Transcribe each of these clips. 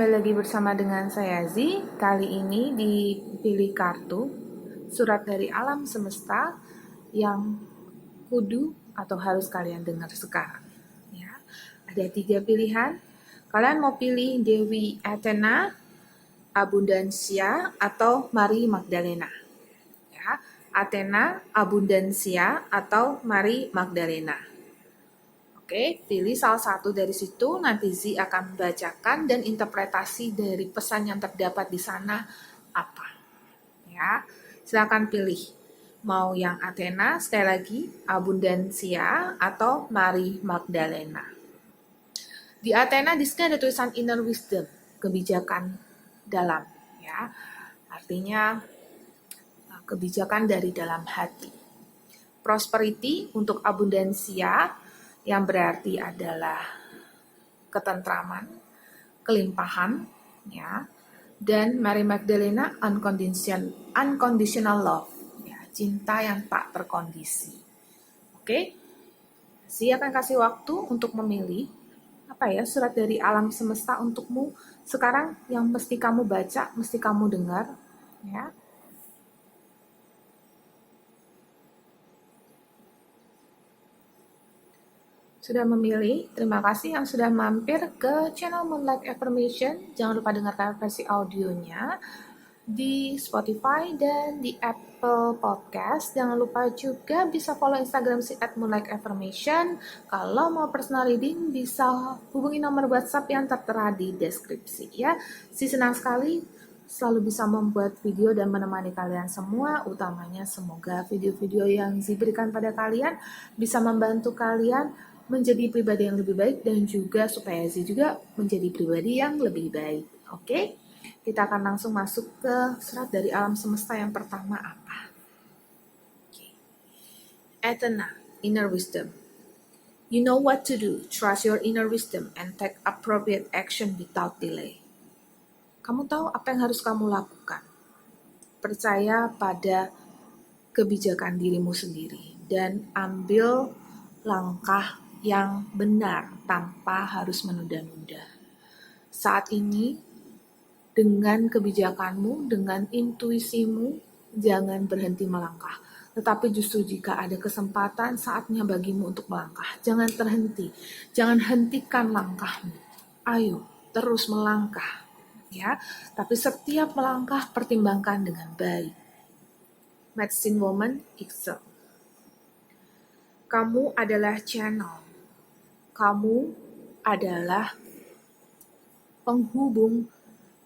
kembali lagi bersama dengan saya Zi. Kali ini dipilih kartu Surat dari Alam Semesta yang kudu atau harus kalian dengar sekarang. Ya, ada 3 pilihan. Kalian mau pilih Dewi Athena, Abundansia, atau Mari Magdalena. Ya, Athena, Abundansia, atau Mari Magdalena. Oke, pilih salah satu dari situ, nanti Z akan membacakan dan interpretasi dari pesan yang terdapat di sana apa. Ya, silakan pilih. Mau yang Athena, sekali lagi, Abundansia, atau Mari Magdalena. Di Athena di sini ada tulisan inner wisdom, kebijakan dalam. Ya, artinya kebijakan dari dalam hati. Prosperity untuk Abundansia, yang berarti adalah ketentraman, kelimpahan, ya. Dan Mary Magdalena unconditional love, ya, cinta yang tak terkondisi. Oke, saya akan kasih waktu untuk memilih apa ya surat dari alam semesta untukmu sekarang yang mesti kamu baca, mesti kamu dengar, ya. Sudah memilih, terima kasih yang sudah mampir ke channel Moonlight Affirmation. Jangan lupa dengarkan versi audionya di Spotify dan di Apple Podcast. Jangan lupa juga bisa follow Instagram si @moonlightaffirmation. Kalau mau personal reading bisa hubungi nomor WhatsApp yang tertera di deskripsi ya. Si senang sekali selalu bisa membuat video dan menemani kalian semua, utamanya semoga video-video yang diberikan pada kalian bisa membantu kalian menjadi pribadi yang lebih baik dan juga supaya Zi juga menjadi pribadi yang lebih baik. Oke, kita akan langsung masuk ke surat dari alam semesta yang pertama apa? Oke. Athena, inner wisdom. You know what to do. Trust your inner wisdom and take appropriate action without delay. Kamu tahu apa yang harus kamu lakukan. Percaya pada kebijakan dirimu sendiri dan ambil langkah yang benar tanpa harus menunda-nunda. Saat ini, dengan kebijakanmu, dengan intuisimu, jangan berhenti melangkah. Tetapi justru jika ada kesempatan, saatnya bagimu untuk melangkah. Jangan terhenti, jangan hentikan langkahmu. Ayo, terus melangkah. Ya, tapi setiap melangkah pertimbangkan dengan baik. Medicine Woman Excel. Kamu adalah channel. Kamu adalah penghubung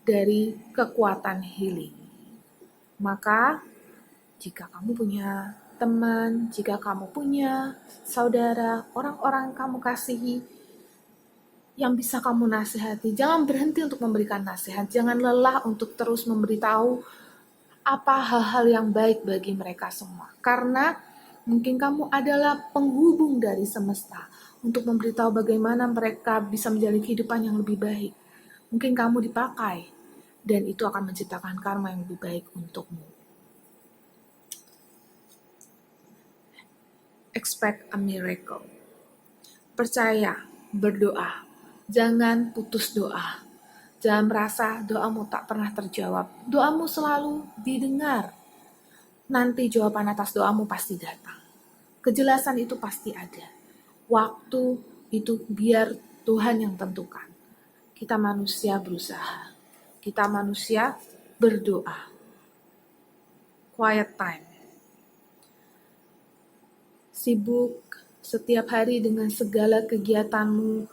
dari kekuatan healing. Maka, jika kamu punya teman, jika kamu punya saudara, orang-orang yang kamu kasihi, yang bisa kamu nasihati, jangan berhenti untuk memberikan nasihat. Jangan lelah untuk terus memberitahu apa hal-hal yang baik bagi mereka semua. Karena mungkin kamu adalah penghubung dari semesta untuk memberitahu bagaimana mereka bisa menjalani kehidupan yang lebih baik. Mungkin kamu dipakai, dan itu akan menciptakan karma yang lebih baik untukmu. Expect a miracle. Percaya, berdoa. Jangan putus doa. Jangan merasa doamu tak pernah terjawab. Doamu selalu didengar. Nanti jawaban atas doamu pasti datang. Kejelasan itu pasti ada. Waktu itu biar Tuhan yang tentukan. Kita manusia berusaha. Kita manusia berdoa. Quiet time. Sibuk setiap hari dengan segala kegiatanmu.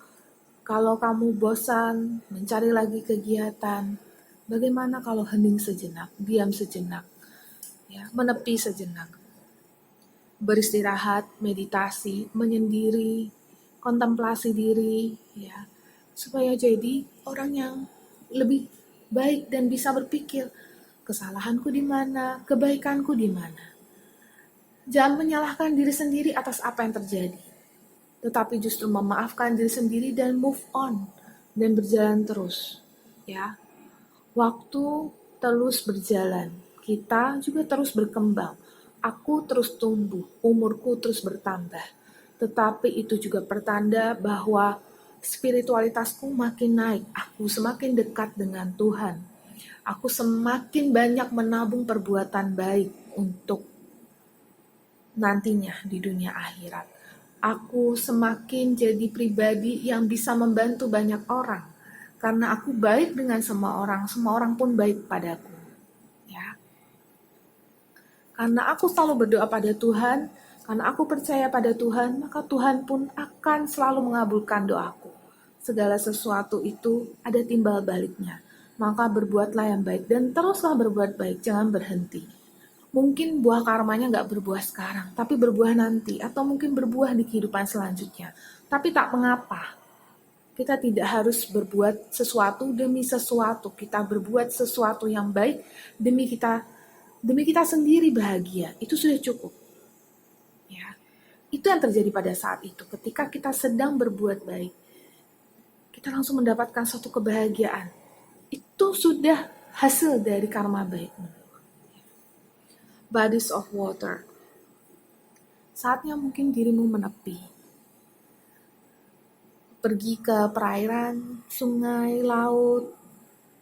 Kalau kamu bosan, mencari lagi kegiatan. Bagaimana kalau hening sejenak, diam sejenak, ya, menepi sejenak. Beristirahat, meditasi, menyendiri, kontemplasi diri, ya, supaya jadi orang yang lebih baik dan bisa berpikir kesalahanku di mana, kebaikanku di mana. Jangan menyalahkan diri sendiri atas apa yang terjadi, tetapi justru memaafkan diri sendiri dan move on dan berjalan terus. Ya, waktu terus berjalan, kita juga terus berkembang. Aku terus tumbuh, umurku terus bertambah. Tetapi itu juga pertanda bahwa spiritualitasku makin naik, aku semakin dekat dengan Tuhan. Aku semakin banyak menabung perbuatan baik untuk nantinya di dunia akhirat. Aku semakin jadi pribadi yang bisa membantu banyak orang. Karena aku baik dengan semua orang pun baik padaku. Ya. Karena aku selalu berdoa pada Tuhan, karena aku percaya pada Tuhan, maka Tuhan pun akan selalu mengabulkan doaku. Segala sesuatu itu ada timbal baliknya. Maka berbuatlah yang baik dan teruslah berbuat baik, jangan berhenti. Mungkin buah karmanya nggak berbuah sekarang, tapi berbuah nanti. Atau mungkin berbuah di kehidupan selanjutnya. Tapi tak mengapa, kita tidak harus berbuat sesuatu demi sesuatu. Kita berbuat sesuatu yang baik demi kita sendiri bahagia. Itu sudah cukup. Ya. Itu yang terjadi pada saat itu. Ketika kita sedang berbuat baik, kita langsung mendapatkan suatu kebahagiaan. Itu sudah hasil dari karma baikmu. Bodies of water. Saatnya mungkin dirimu menepi. Pergi ke perairan, sungai, laut.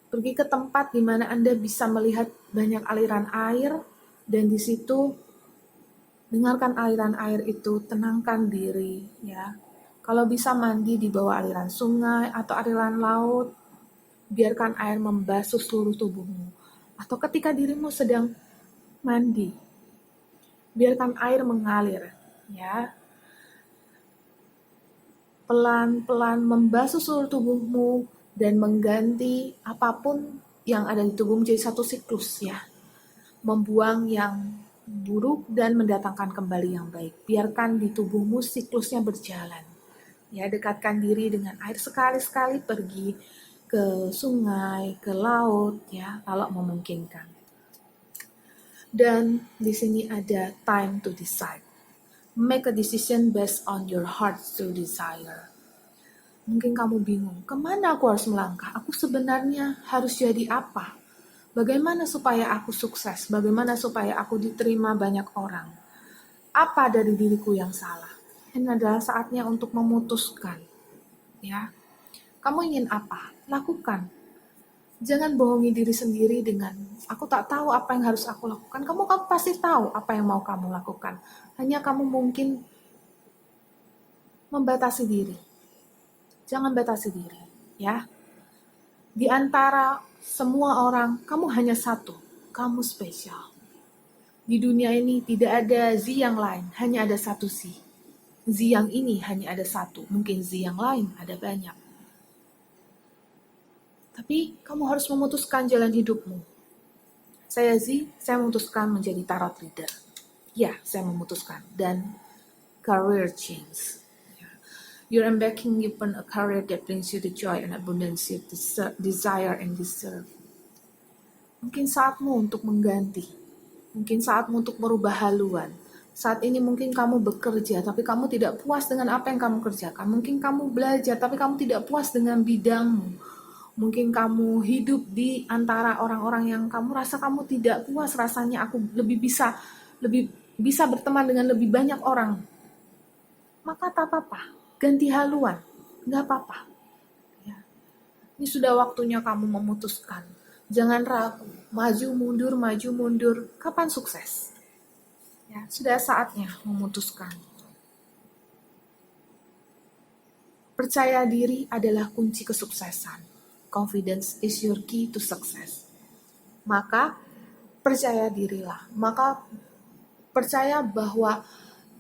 Pergi ke tempat di mana Anda bisa melihat banyak aliran air dan di situ dengarkan aliran air itu, tenangkan diri ya. Kalau bisa mandi di bawah aliran sungai atau aliran laut, biarkan air membasuh seluruh tubuhmu. Atau ketika dirimu sedang mandi, biarkan air mengalir ya. Pelan-pelan membasuh seluruh tubuhmu dan mengganti apapun yang ada di tubuhmu jadi satu siklus ya. Membuang yang buruk dan mendatangkan kembali yang baik. Biarkan di tubuhmu siklusnya berjalan. Ya, dekatkan diri dengan air, sekali-sekali pergi ke sungai, ke laut ya, kalau memungkinkan. Dan di sini ada time to decide. Make a decision based on your heart's desire. Mungkin kamu bingung, kemana aku harus melangkah? Aku sebenarnya harus jadi apa? Bagaimana supaya aku sukses? Bagaimana supaya aku diterima banyak orang? Apa dari diriku yang salah? Ini adalah saatnya untuk memutuskan. Ya, kamu ingin apa? Lakukan. Jangan bohongi diri sendiri dengan aku tak tahu apa yang harus aku lakukan. Kamu pasti tahu apa yang mau kamu lakukan. Hanya kamu mungkin membatasi diri. Jangan batasi diri, ya. Di antara semua orang, kamu hanya satu. Kamu spesial. Di dunia ini tidak ada Z yang lain, hanya ada satu Z. Z yang ini hanya ada satu, mungkin Z yang lain ada banyak. Tapi kamu harus memutuskan jalan hidupmu. Saya Z, saya memutuskan menjadi tarot reader. Ya, saya memutuskan. Dan career change. You're embarking upon a career that brings you the joy and abundance you desire and deserve. Mungkin saatmu untuk mengganti. Mungkin saatmu untuk merubah haluan. Saat ini mungkin kamu bekerja, tapi kamu tidak puas dengan apa yang kamu kerjakan. Mungkin kamu belajar, tapi kamu tidak puas dengan bidangmu. Mungkin kamu hidup di antara orang-orang yang kamu rasa kamu tidak puas. Rasanya aku lebih bisa berteman dengan lebih banyak orang. Maka tak apa-apa, ganti haluan, nggak apa-apa. Ya. Ini sudah waktunya kamu memutuskan. Jangan ragu, maju mundur. Kapan sukses? Ya, sudah saatnya memutuskan. Percaya diri adalah kunci kesuksesan. Confidence is your key to success. Maka percaya dirilah. Maka percaya bahwa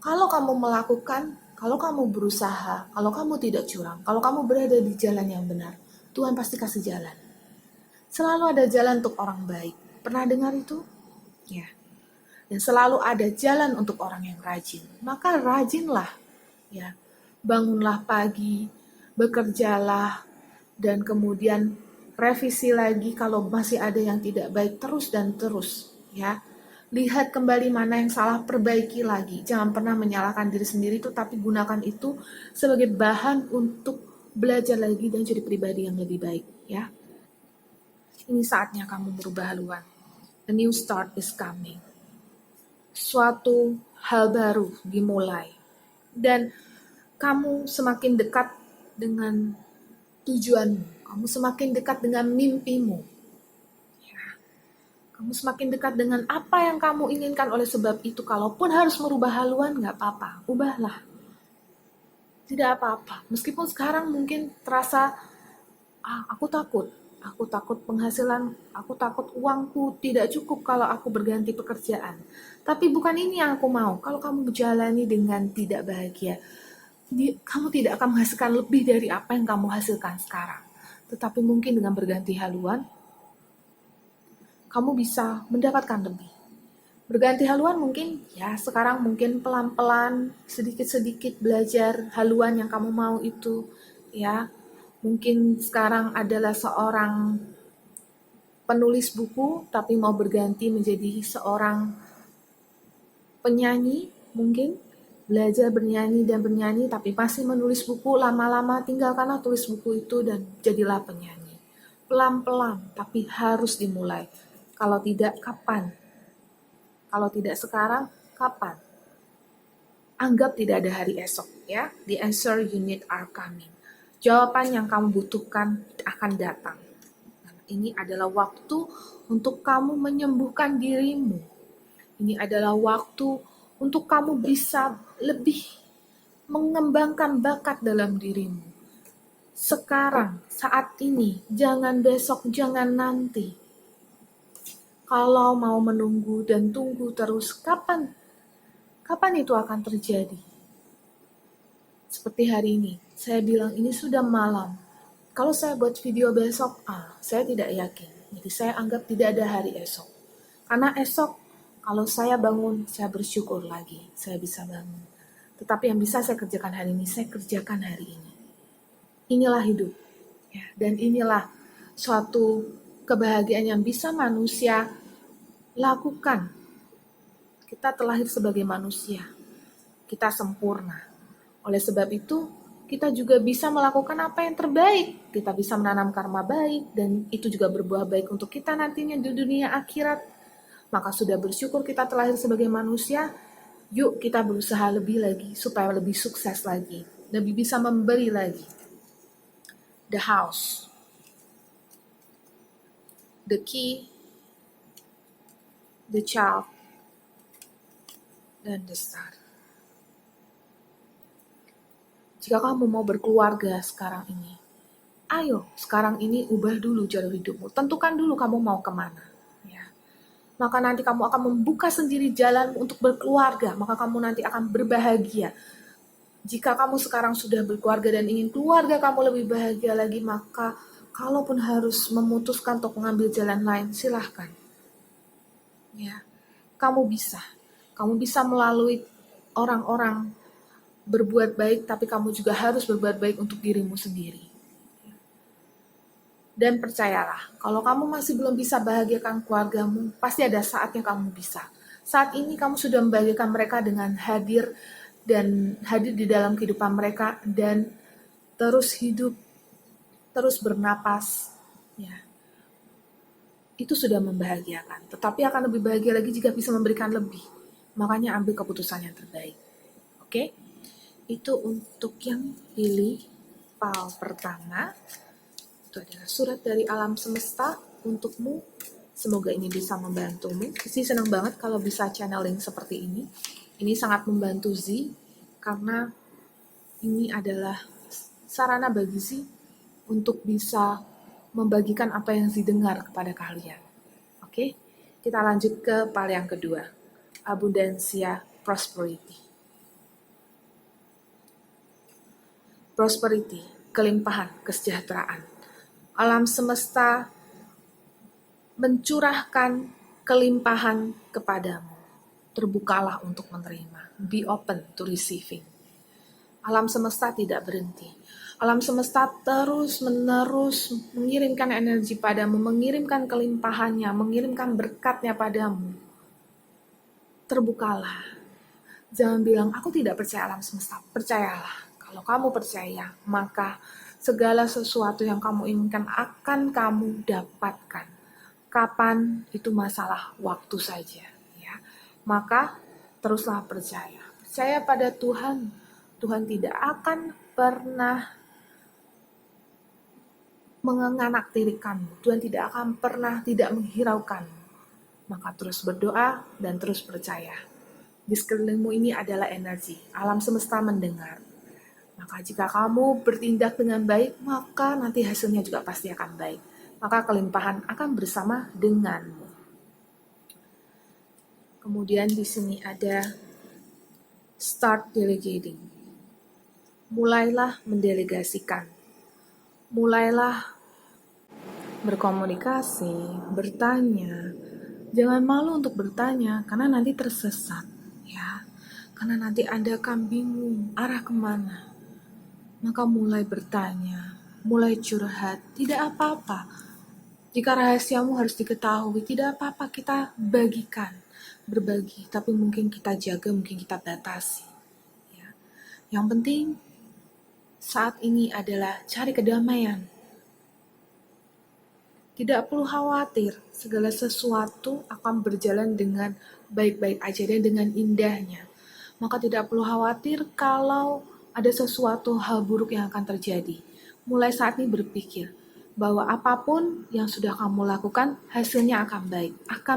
kalau kamu melakukan, kalau kamu berusaha, kalau kamu tidak curang, kalau kamu berada di jalan yang benar, Tuhan pasti kasih jalan. Selalu ada jalan untuk orang baik. Pernah dengar itu? Ya. Dan selalu ada jalan untuk orang yang rajin. Maka rajinlah. Ya. Bangunlah pagi, bekerjalah, dan kemudian revisi lagi kalau masih ada yang tidak baik, terus dan terus. Ya. Lihat kembali mana yang salah, perbaiki lagi. Jangan pernah menyalahkan diri sendiri itu, tapi gunakan itu sebagai bahan untuk belajar lagi dan jadi pribadi yang lebih baik. Ya. Ini saatnya kamu berubah haluan. A new start is coming. Suatu hal baru dimulai. Dan kamu semakin dekat dengan tujuanmu, kamu semakin dekat dengan mimpimu, kamu semakin dekat dengan apa yang kamu inginkan. Oleh sebab itu, kalaupun harus merubah haluan, gak apa-apa, ubahlah. Tidak apa-apa, meskipun sekarang mungkin terasa, aku takut penghasilan, aku takut uangku tidak cukup kalau aku berganti pekerjaan. Tapi bukan ini yang aku mau. Kalau kamu menjalani dengan tidak bahagia, kamu tidak akan menghasilkan lebih dari apa yang kamu hasilkan sekarang. Tetapi mungkin dengan berganti haluan, kamu bisa mendapatkan lebih. Berganti haluan mungkin, ya sekarang mungkin pelan-pelan, sedikit-sedikit belajar haluan yang kamu mau itu, ya. Mungkin sekarang adalah seorang penulis buku, tapi mau berganti menjadi seorang penyanyi, mungkin belajar bernyanyi dan bernyanyi, tapi masih menulis buku. Lama-lama tinggalkanlah tulis buku itu dan jadilah penyanyi. Pelan-pelan, tapi harus dimulai. Kalau tidak, kapan? Kalau tidak sekarang, kapan? Anggap tidak ada hari esok, ya. The answer you need are coming. Jawaban yang kamu butuhkan akan datang. Ini adalah waktu untuk kamu menyembuhkan dirimu. Ini adalah waktu untuk kamu bisa lebih mengembangkan bakat dalam dirimu. Sekarang, saat ini, jangan besok, jangan nanti. Kalau mau menunggu dan tunggu terus, kapan itu akan terjadi? Seperti hari ini, saya bilang ini sudah malam. Kalau saya buat video besok, saya tidak yakin. Jadi saya anggap tidak ada hari esok. Karena esok, kalau saya bangun, saya bersyukur lagi. Saya bisa bangun. Tetapi yang bisa saya kerjakan hari ini, saya kerjakan hari ini. Inilah hidup. Ya, dan inilah suatu kebahagiaan yang bisa manusia lakukan. Kita terlahir sebagai manusia. Kita sempurna. Oleh sebab itu, kita juga bisa melakukan apa yang terbaik. Kita bisa menanam karma baik, dan itu juga berbuah baik untuk kita nantinya di dunia akhirat. Maka sudah bersyukur kita terlahir sebagai manusia, yuk kita berusaha lebih lagi, supaya lebih sukses lagi, lebih bisa memberi lagi. The house, the key, the child, dan the star. Jika kamu mau berkeluarga sekarang ini, ayo sekarang ini ubah dulu jalur hidupmu. Tentukan dulu kamu mau kemana. Ya. Maka nanti kamu akan membuka sendiri jalan untuk berkeluarga. Maka kamu nanti akan berbahagia. Jika kamu sekarang sudah berkeluarga dan ingin keluarga kamu lebih bahagia lagi, maka kalaupun harus memutuskan untuk mengambil jalan lain, silahkan. Ya. Kamu bisa melalui orang-orang berbuat baik, tapi kamu juga harus berbuat baik untuk dirimu sendiri. Dan percayalah, kalau kamu masih belum bisa bahagiakan keluargamu, pasti ada saatnya kamu bisa. Saat ini kamu sudah membahagiakan mereka dengan hadir di dalam kehidupan mereka, dan terus hidup, terus bernapas. Ya. Itu sudah membahagiakan. Tetapi akan lebih bahagia lagi jika bisa memberikan lebih. Makanya ambil keputusan yang terbaik. Oke? Itu untuk yang pilih PAL pertama. Itu adalah surat dari alam semesta untukmu. Semoga ini bisa membantumu. Zee senang banget kalau bisa channeling seperti ini. Ini sangat membantu Zee karena ini adalah sarana bagi Zee untuk bisa membagikan apa yang Zee dengar kepada kalian. Oke, kita lanjut ke PAL yang kedua. Abundansia Prosperity. Prosperity, kelimpahan, kesejahteraan. Alam semesta mencurahkan kelimpahan kepadamu. Terbukalah untuk menerima. Be open to receiving. Alam semesta tidak berhenti. Alam semesta terus-menerus mengirimkan energi padamu, mengirimkan kelimpahannya, mengirimkan berkatnya padamu. Terbukalah. Jangan bilang, aku tidak percaya alam semesta. Percayalah. Kalau kamu percaya, maka segala sesuatu yang kamu inginkan akan kamu dapatkan. Kapan itu masalah waktu saja. Ya. Maka teruslah percaya. Percaya pada Tuhan. Tuhan tidak akan pernah menganaktirikanmu. Tuhan tidak akan pernah tidak menghiraukanmu. Maka terus berdoa dan terus percaya. Di sekelilingmu ini adalah energi. Alam semesta mendengar. Maka jika kamu bertindak dengan baik, maka nanti hasilnya juga pasti akan baik. Maka kelimpahan akan bersama denganmu. Kemudian di sini ada start delegating. Mulailah mendelegasikan. Mulailah berkomunikasi, bertanya. Jangan malu untuk bertanya, karena nanti tersesat, ya. Karena nanti Anda akan bingung arah kemana. Maka mulai bertanya, mulai curhat, tidak apa-apa. Jika rahasiamu harus diketahui, tidak apa-apa, kita bagikan, berbagi. Tapi mungkin kita jaga, mungkin kita batasi. Ya. Yang penting saat ini adalah cari kedamaian. Tidak perlu khawatir, segala sesuatu akan berjalan dengan baik-baik aja dan dengan indahnya. Maka tidak perlu khawatir kalau ada sesuatu hal buruk yang akan terjadi. Mulai saat ini berpikir bahwa apapun yang sudah kamu lakukan, hasilnya akan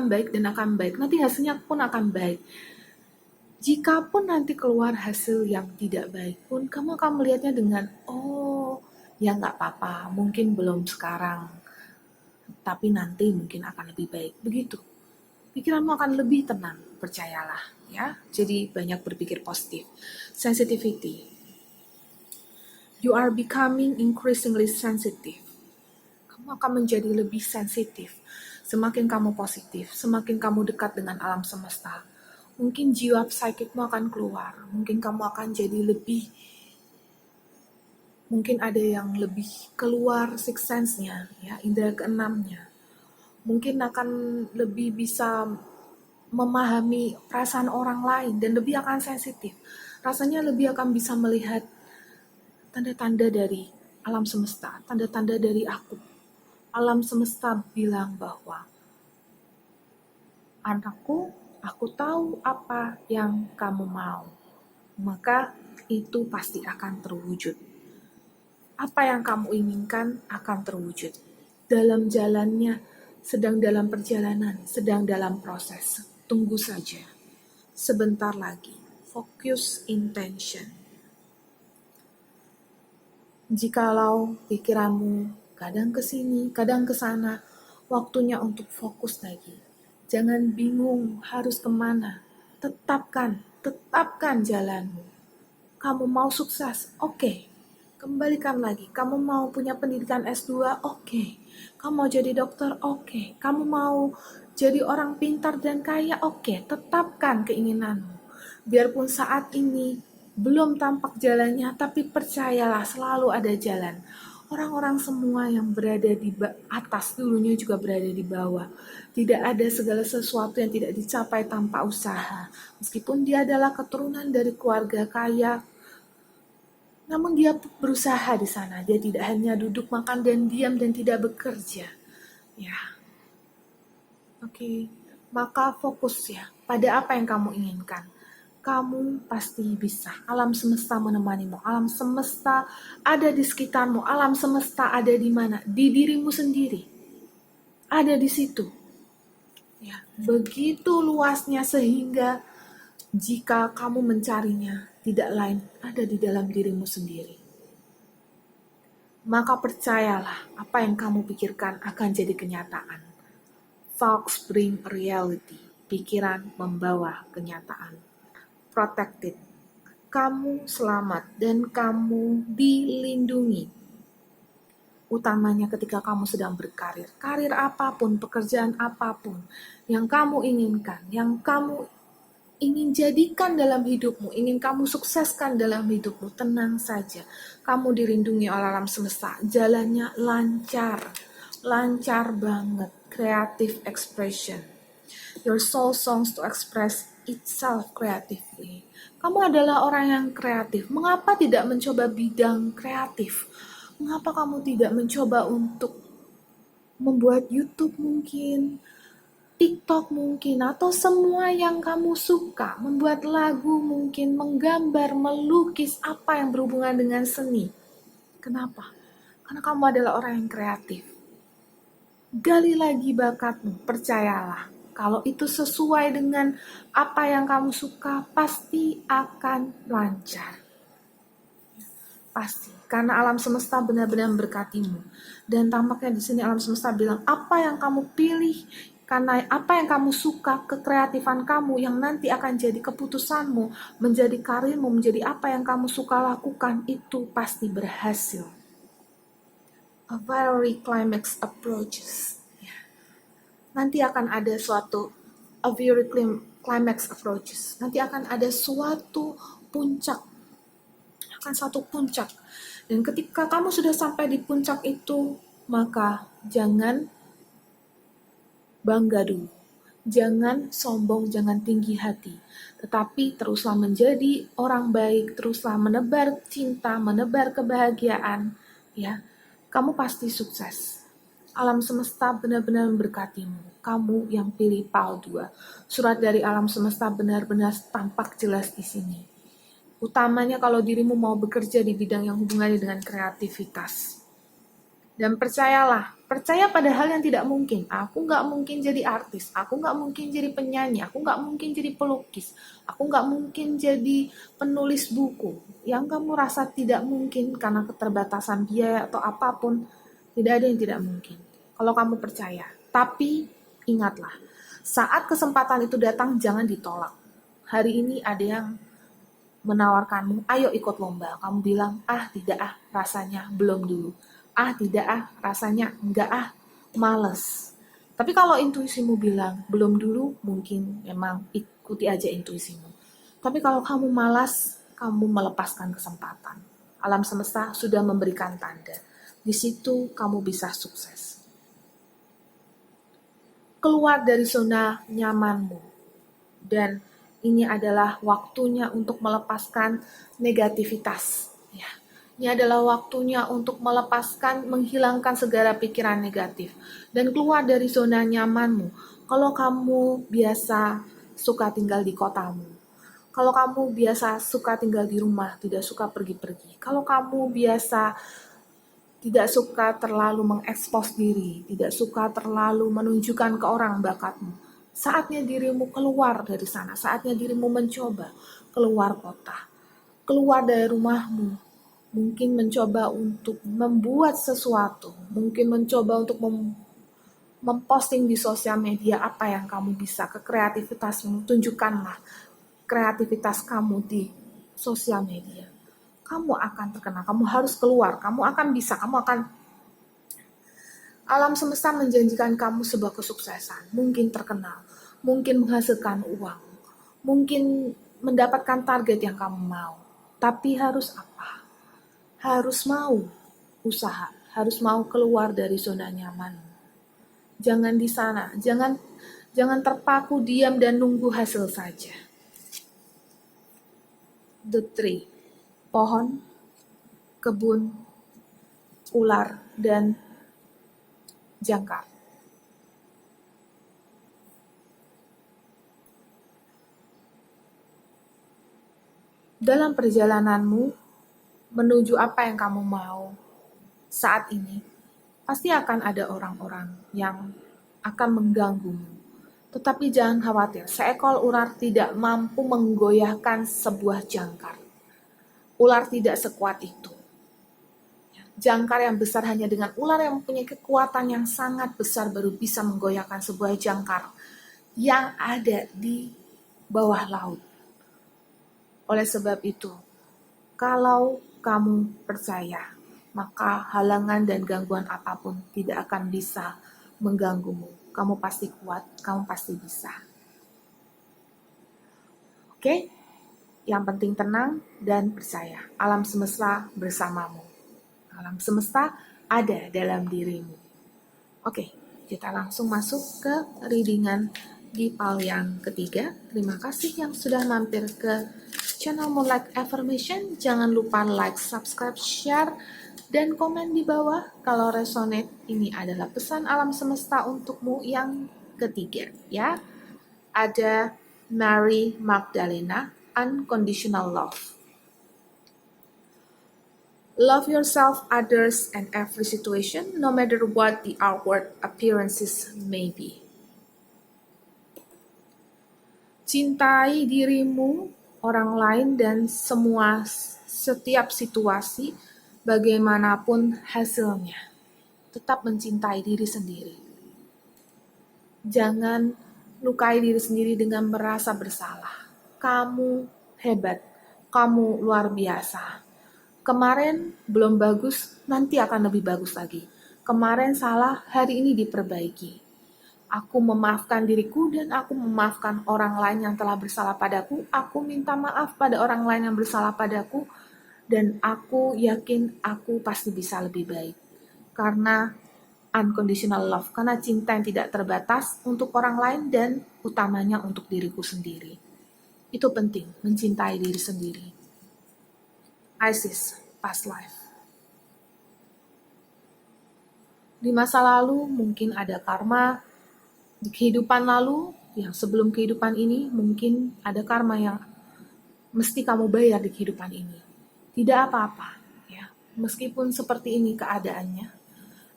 baik dan akan baik. Nanti hasilnya pun akan baik. Jikapun nanti keluar hasil yang tidak baik pun, kamu akan melihatnya dengan, ya nggak apa-apa, mungkin belum sekarang, tapi nanti mungkin akan lebih baik. Begitu. Pikiranmu akan lebih tenang, percayalah. Ya, jadi banyak berpikir positif. Sensitivity. You are becoming increasingly sensitive. Kamu akan menjadi lebih sensitif. Semakin kamu positif, semakin kamu dekat dengan alam semesta. Mungkin jiwa psikikmu akan keluar. Mungkin kamu akan jadi mungkin ada yang lebih keluar sixth sense-nya, ya, indera keenamnya. Mungkin akan lebih bisa memahami perasaan orang lain dan lebih akan sensitif. Rasanya lebih akan bisa melihat tanda-tanda dari alam semesta, tanda-tanda dari aku. Alam semesta bilang bahwa, anakku, aku tahu apa yang kamu mau. Maka itu pasti akan terwujud. Apa yang kamu inginkan akan terwujud. Dalam jalannya, sedang dalam perjalanan, sedang dalam proses. Tunggu saja. Sebentar lagi. Focus intention. Jikalau pikiranmu kadang ke sini, kadang ke sana, waktunya untuk fokus lagi. Jangan bingung harus kemana. Tetapkan jalanmu. Kamu mau sukses? Oke. Kembalikan lagi. Kamu mau punya pendidikan S2? Oke. Kamu mau jadi dokter? Oke. Kamu mau jadi orang pintar dan kaya? Oke. Tetapkan keinginanmu. Biarpun saat ini belum tampak jalannya, tapi percayalah selalu ada jalan. Orang-orang semua yang berada di atas dulunya juga berada di bawah. Tidak ada segala sesuatu yang tidak dicapai tanpa usaha. Meskipun dia adalah keturunan dari keluarga kaya, namun dia berusaha di sana. Dia tidak hanya duduk makan dan diam dan tidak bekerja. Ya. Oke. Maka fokus ya pada apa yang kamu inginkan. Kamu pasti bisa. Alam semesta menemanimu. Alam semesta ada di sekitarmu. Alam semesta ada di mana? Di dirimu sendiri. Ada di situ. Ya, begitu luasnya sehingga jika kamu mencarinya, tidak lain ada di dalam dirimu sendiri. Maka percayalah, apa yang kamu pikirkan akan jadi kenyataan. Thoughts bring reality. Pikiran membawa kenyataan. Protected. Kamu selamat dan kamu dilindungi. Utamanya ketika kamu sedang berkarir. Karir apapun, pekerjaan apapun yang kamu inginkan, yang kamu ingin jadikan dalam hidupmu, ingin kamu sukseskan dalam hidupmu, tenang saja. Kamu dilindungi oleh alam semesta. Jalannya lancar banget. Creative expression. Your soul songs to express itself creatively. Kamu adalah orang yang kreatif. Mengapa tidak mencoba bidang kreatif? Mengapa kamu tidak mencoba untuk membuat YouTube mungkin, TikTok mungkin, atau semua yang kamu suka, membuat lagu mungkin, menggambar, melukis, apa yang berhubungan dengan seni. Kenapa? Karena kamu adalah orang yang kreatif. Gali lagi bakatmu, percayalah. Kalau itu sesuai dengan apa yang kamu suka, pasti akan lancar. Pasti, karena alam semesta benar-benar memberkatimu. Dan tampaknya di sini alam semesta bilang, apa yang kamu pilih, karena apa yang kamu suka, kekreatifan kamu yang nanti akan jadi keputusanmu, menjadi karirmu, menjadi apa yang kamu suka lakukan, itu pasti berhasil. A very climax approaches. Nanti akan ada suatu a very climax approaches. Nanti akan ada suatu puncak. Akan suatu puncak. Dan ketika kamu sudah sampai di puncak itu, maka jangan bangga dulu. Jangan sombong, jangan tinggi hati. Tetapi teruslah menjadi orang baik, teruslah menebar cinta, menebar kebahagiaan. Ya, kamu pasti sukses. Alam semesta benar-benar memberkatimu. Kamu yang pilih PAL 2. Surat dari alam semesta benar-benar tampak jelas di sini. Utamanya kalau dirimu mau bekerja di bidang yang hubungannya dengan kreativitas. Dan percayalah, percaya pada hal yang tidak mungkin. Aku nggak mungkin jadi artis, aku nggak mungkin jadi penyanyi, aku nggak mungkin jadi pelukis, aku nggak mungkin jadi penulis buku. Yang kamu rasa tidak mungkin karena keterbatasan biaya atau apapun, tidak ada yang tidak mungkin. Kalau kamu percaya. Tapi ingatlah, saat kesempatan itu datang jangan ditolak. Hari ini ada yang menawarkanmu, ayo ikut lomba. Kamu bilang, tidak rasanya belum dulu. Tidak rasanya enggak males. Tapi kalau intuisimu bilang, belum dulu, mungkin memang ikuti aja intuisimu. Tapi kalau kamu malas, kamu melepaskan kesempatan. Alam semesta sudah memberikan tanda. Di situ kamu bisa sukses. Keluar dari zona nyamanmu. Dan ini adalah waktunya untuk melepaskan negativitas. Ya. Ini adalah waktunya untuk melepaskan, menghilangkan segala pikiran negatif. Dan keluar dari zona nyamanmu. Kalau kamu biasa suka tinggal di kotamu. Kalau kamu biasa suka tinggal di rumah, tidak suka pergi-pergi. Kalau kamu biasa tidak suka terlalu mengekspos diri, tidak suka terlalu menunjukkan ke orang bakatmu. Saatnya dirimu keluar dari sana, saatnya dirimu mencoba keluar kota, keluar dari rumahmu. Mungkin mencoba untuk membuat sesuatu, mungkin mencoba untuk memposting di sosial media apa yang kamu bisa, kekreativitasmu, tunjukkanlah kreativitas kamu di sosial media. Kamu akan terkenal, kamu harus keluar, kamu akan bisa, kamu akan alam semesta menjanjikan kamu sebuah kesuksesan, mungkin terkenal, mungkin menghasilkan uang, mungkin mendapatkan target yang kamu mau. Tapi harus apa? Harus mau usaha, harus mau keluar dari zona nyaman. Jangan di sana, jangan terpaku diam dan nunggu hasil saja. The tree. Pohon, kebun, ular, dan jangkar. Dalam perjalananmu menuju apa yang kamu mau saat ini, pasti akan ada orang-orang yang akan mengganggumu. Tetapi jangan khawatir, seekor ular tidak mampu menggoyahkan sebuah jangkar. Ular tidak sekuat itu. Jangkar yang besar hanya dengan ular yang mempunyai kekuatan yang sangat besar baru bisa menggoyahkan sebuah jangkar yang ada di bawah laut. Oleh sebab itu, kalau kamu percaya, maka halangan dan gangguan apapun tidak akan bisa mengganggumu. Kamu pasti kuat, kamu pasti bisa. Oke? Yang penting tenang dan percaya. Alam semesta bersamamu. Alam semesta ada dalam dirimu. Oke, kita langsung masuk ke readingan di PAL yang ketiga. Terima kasih yang sudah mampir ke channel Moonlight Affirmation. Jangan lupa like, subscribe, share, dan komen di bawah kalau resonate. Ini adalah pesan alam semesta untukmu yang ketiga, ya. Ada Mary Magdalena, Unconditional Love. Love yourself, others, and every situation, no matter what the outward appearances may be. Cintai dirimu, orang lain, dan setiap situasi, bagaimanapun hasilnya. Tetap mencintai diri sendiri. Jangan lukai diri sendiri dengan merasa bersalah. Kamu hebat, kamu luar biasa. Kemarin belum bagus, nanti akan lebih bagus lagi. Kemarin salah, hari ini diperbaiki. Aku memaafkan diriku dan aku memaafkan orang lain yang telah bersalah padaku. Aku minta maaf pada orang lain yang bersalah padaku. Dan aku yakin aku pasti bisa lebih baik. Karena unconditional love, karena cinta yang tidak terbatas untuk orang lain dan utamanya untuk diriku sendiri. Itu penting, mencintai diri sendiri. Isis, past life. Di masa lalu mungkin ada karma, di kehidupan lalu, yang sebelum kehidupan ini mungkin ada karma yang mesti kamu bayar di kehidupan ini. Tidak apa-apa, ya. Meskipun seperti ini keadaannya,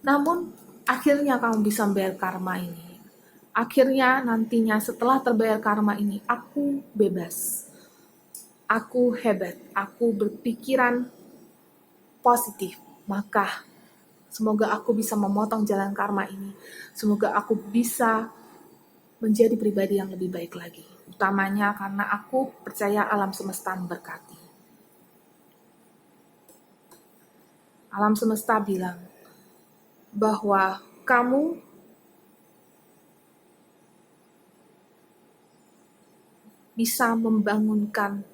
namun akhirnya kamu bisa membayar karma ini. Akhirnya nantinya setelah terbayar karma ini, aku bebas. Aku hebat, aku berpikiran positif. Maka semoga aku bisa memotong jalan karma ini. Semoga aku bisa menjadi pribadi yang lebih baik lagi. Utamanya karena aku percaya alam semesta memberkati. Alam semesta bilang bahwa kamu bisa membangunkan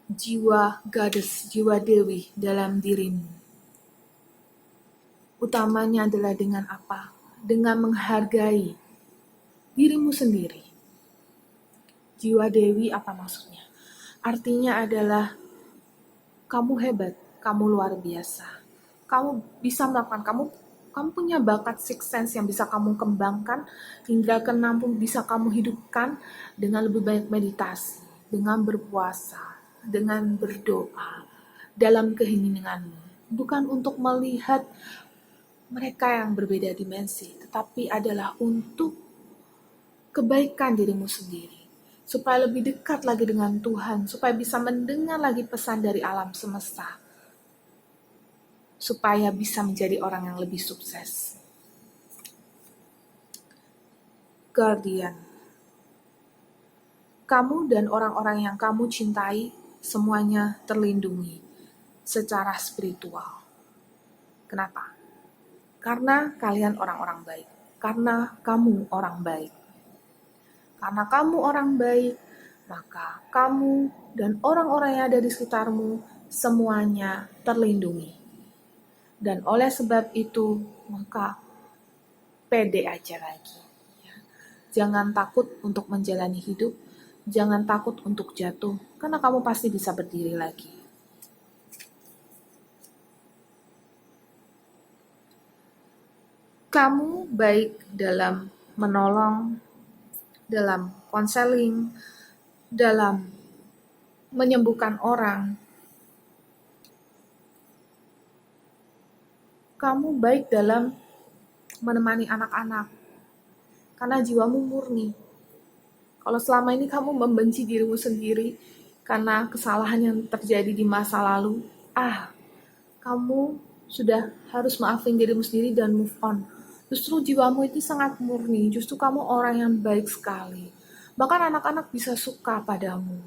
jiwa goddess, jiwa dewi dalam dirimu. Utamanya adalah dengan apa? Dengan menghargai dirimu sendiri. Jiwa dewi apa maksudnya? Artinya adalah kamu hebat, kamu luar biasa. Kamu bisa melakukan, kamu punya bakat sixth sense yang bisa kamu kembangkan, hingga keenam pun bisa kamu hidupkan dengan lebih banyak meditasi, dengan berpuasa, dengan berdoa dalam keheninganmu. Bukan untuk melihat mereka yang berbeda dimensi, tetapi adalah untuk kebaikan dirimu sendiri. Supaya lebih dekat lagi dengan Tuhan, supaya bisa mendengar lagi pesan dari alam semesta. Supaya bisa menjadi orang yang lebih sukses. Guardian. Kamu dan orang-orang yang kamu cintai semuanya terlindungi secara spiritual. Kenapa? Karena kalian orang-orang baik. Karena kamu orang baik. Karena kamu orang baik, maka kamu dan orang-orang yang ada di sekitarmu semuanya terlindungi. Dan oleh sebab itu, maka pede aja lagi. Jangan takut untuk menjalani hidup, jangan takut untuk jatuh, karena kamu pasti bisa berdiri lagi. Kamu baik dalam menolong, dalam konseling, dalam menyembuhkan orang. Kamu baik dalam menemani anak-anak, karena jiwamu murni. Kalau selama ini kamu membenci dirimu sendiri karena kesalahan yang terjadi di masa lalu, kamu sudah harus maafin dirimu sendiri dan move on. Justru jiwamu itu sangat murni, justru kamu orang yang baik sekali. Bahkan anak-anak bisa suka padamu.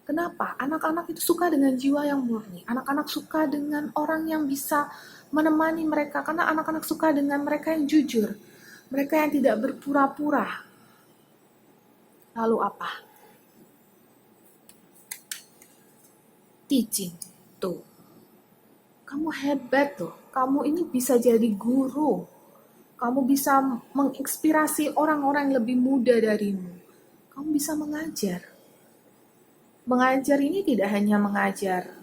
Kenapa? Anak-anak itu suka dengan jiwa yang murni. Anak-anak suka dengan orang yang bisa menemani mereka, karena anak-anak suka dengan mereka yang jujur, mereka yang tidak berpura-pura. Lalu apa? Teaching. Tuh. Kamu hebat tuh. Kamu ini bisa jadi guru. Kamu bisa menginspirasi orang-orang yang lebih muda darimu. Kamu bisa mengajar. Mengajar ini tidak hanya mengajar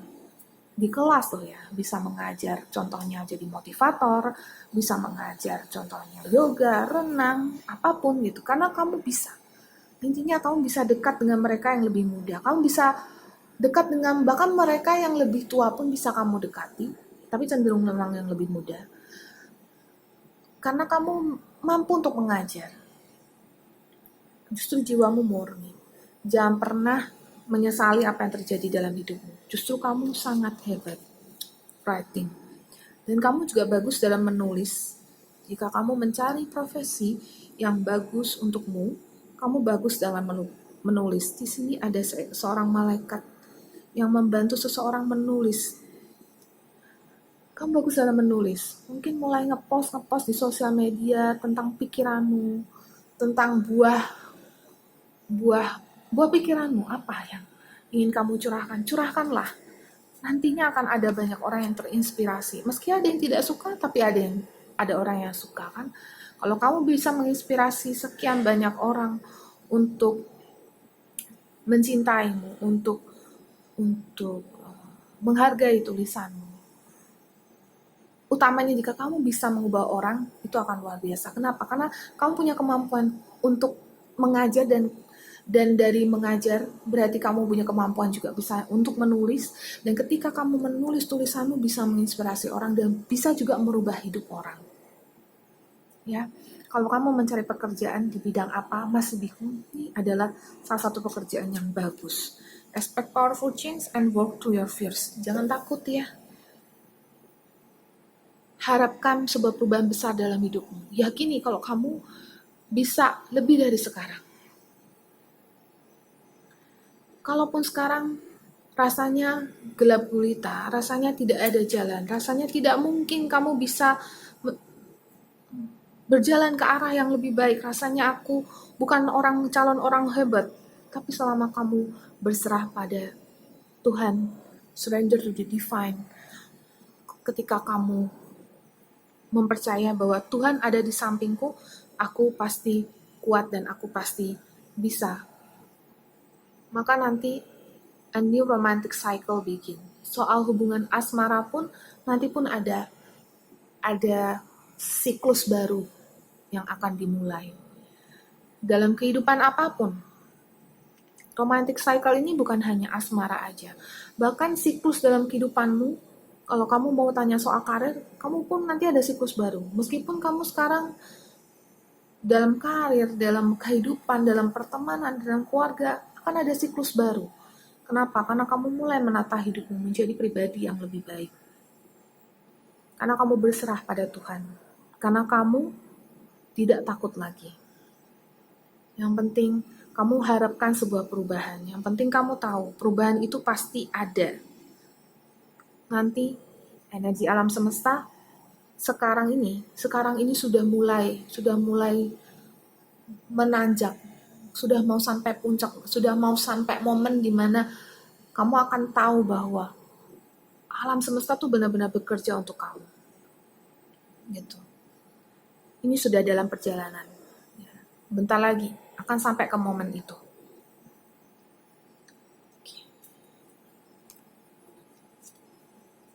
di kelas loh ya, bisa mengajar contohnya jadi motivator, bisa mengajar contohnya yoga, renang, apapun gitu, karena kamu bisa. Intinya kamu bisa dekat dengan mereka yang lebih muda, kamu bisa Dekat dengan bahkan mereka yang lebih tua pun bisa kamu dekati, tapi cenderung memang yang lebih muda. Karena kamu mampu untuk mengajar. Justru jiwamu murni. Jangan pernah menyesali apa yang terjadi dalam hidupmu. Justru kamu sangat hebat. Writing. Dan kamu juga bagus dalam menulis. Jika kamu mencari profesi yang bagus untukmu, kamu bagus dalam menulis. Di sini ada seorang malaikat yang membantu seseorang menulis. Kamu bagus dalam menulis. Mungkin mulai ngepost di sosial media tentang pikiranmu, tentang buah pikiranmu, apa yang ingin kamu curahkanlah. Nantinya akan ada banyak orang yang terinspirasi. Meski ada yang tidak suka, tapi ada orang yang suka kan. Kalau kamu bisa menginspirasi sekian banyak orang untuk mencintaimu, untuk menghargai tulisanmu. Utamanya jika kamu bisa mengubah orang, itu akan luar biasa. Kenapa? Karena kamu punya kemampuan untuk mengajar dan dari mengajar berarti kamu punya kemampuan juga bisa untuk menulis, dan ketika kamu menulis tulisanmu bisa menginspirasi orang dan bisa juga merubah hidup orang. Ya, kalau kamu mencari pekerjaan di bidang apa masih bingung, ini adalah salah satu pekerjaan yang bagus. Expect powerful change and work through your fears. Jangan takut ya. Harapkan sebuah perubahan besar dalam hidupmu. Yakini kalau kamu bisa lebih dari sekarang. Kalaupun sekarang rasanya gelap gulita, rasanya tidak ada jalan, rasanya tidak mungkin kamu bisa berjalan ke arah yang lebih baik, rasanya aku bukan calon orang hebat, tapi selama kamu berserah pada Tuhan, surrender to the divine, ketika kamu mempercaya bahwa Tuhan ada di sampingku, aku pasti kuat dan aku pasti bisa, maka nanti a new romantic cycle begin. Soal hubungan asmara pun nanti pun ada siklus baru yang akan dimulai. Dalam kehidupan apapun, romantic cycle ini bukan hanya asmara aja. Bahkan siklus dalam kehidupanmu, kalau kamu mau tanya soal karir, kamu pun nanti ada siklus baru. Meskipun kamu sekarang dalam karir, dalam kehidupan, dalam pertemanan, dalam keluarga, akan ada siklus baru. Kenapa? Karena kamu mulai menata hidupmu menjadi pribadi yang lebih baik. Karena kamu berserah pada Tuhan. Karena kamu tidak takut lagi. Yang penting kamu harapkan sebuah perubahan. Yang penting kamu tahu perubahan itu pasti ada. Nanti energi alam semesta sekarang ini sudah mulai menanjak, sudah mau sampai puncak, sudah mau sampai momen di mana kamu akan tahu bahwa alam semesta tuh benar-benar bekerja untuk kamu. Gitu. Ini sudah dalam perjalanan. Bentar lagi akan sampai ke momen itu.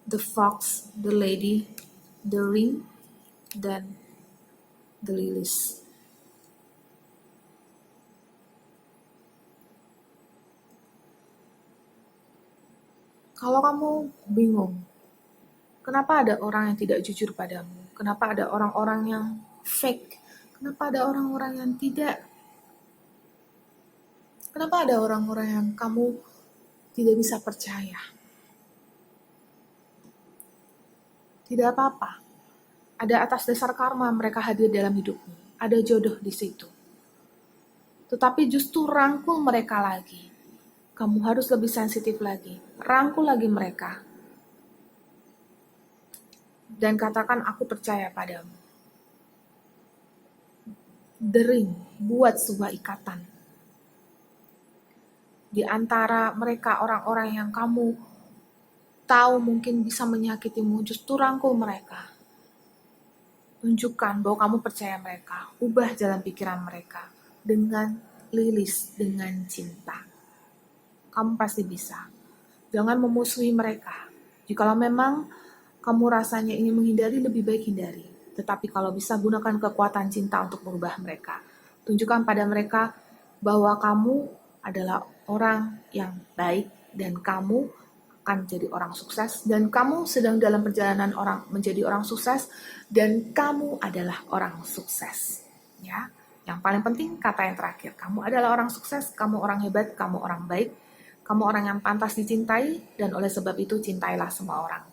The fox, the lady, the ring, dan the lilies. Kalau kamu bingung, kenapa ada orang yang tidak jujur padamu? Kenapa ada orang-orang yang fake? Kenapa ada orang-orang yang tidak? Kenapa ada orang-orang yang kamu tidak bisa percaya? Tidak apa-apa. Ada atas dasar karma mereka hadir dalam hidupmu. Ada jodoh di situ. Tetapi justru rangkul mereka lagi. Kamu harus lebih sensitif lagi. Rangkul lagi mereka. Dan katakan, aku percaya padamu. Dering, buat sebuah ikatan. Di antara mereka orang-orang yang kamu tahu mungkin bisa menyakitimu, justru rangkul mereka. Tunjukkan bahwa kamu percaya mereka. Ubah jalan pikiran mereka dengan lilis, dengan cinta. Kamu pasti bisa. Jangan memusuhi mereka. Jikalau memang kamu rasanya ingin menghindari, lebih baik hindari. Tetapi kalau bisa, gunakan kekuatan cinta untuk merubah mereka. Tunjukkan pada mereka bahwa kamu adalah orang yang baik, dan kamu akan jadi orang sukses, dan kamu sedang dalam perjalanan menjadi orang sukses, dan kamu adalah orang sukses. Ya, yang paling penting kata yang terakhir, kamu adalah orang sukses, kamu orang hebat, kamu orang baik, kamu orang yang pantas dicintai, dan oleh sebab itu cintailah semua orang.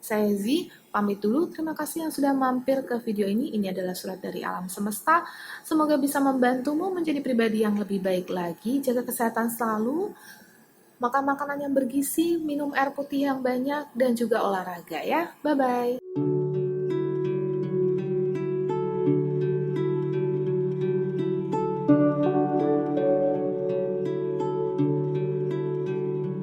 Saya Zi, pamit dulu. Terima kasih yang sudah mampir ke video ini. Ini adalah surat dari alam semesta. Semoga bisa membantumu menjadi pribadi yang lebih baik lagi. Jaga kesehatan selalu. Makan makanan yang bergizi, minum air putih yang banyak, dan juga olahraga ya. Bye-bye.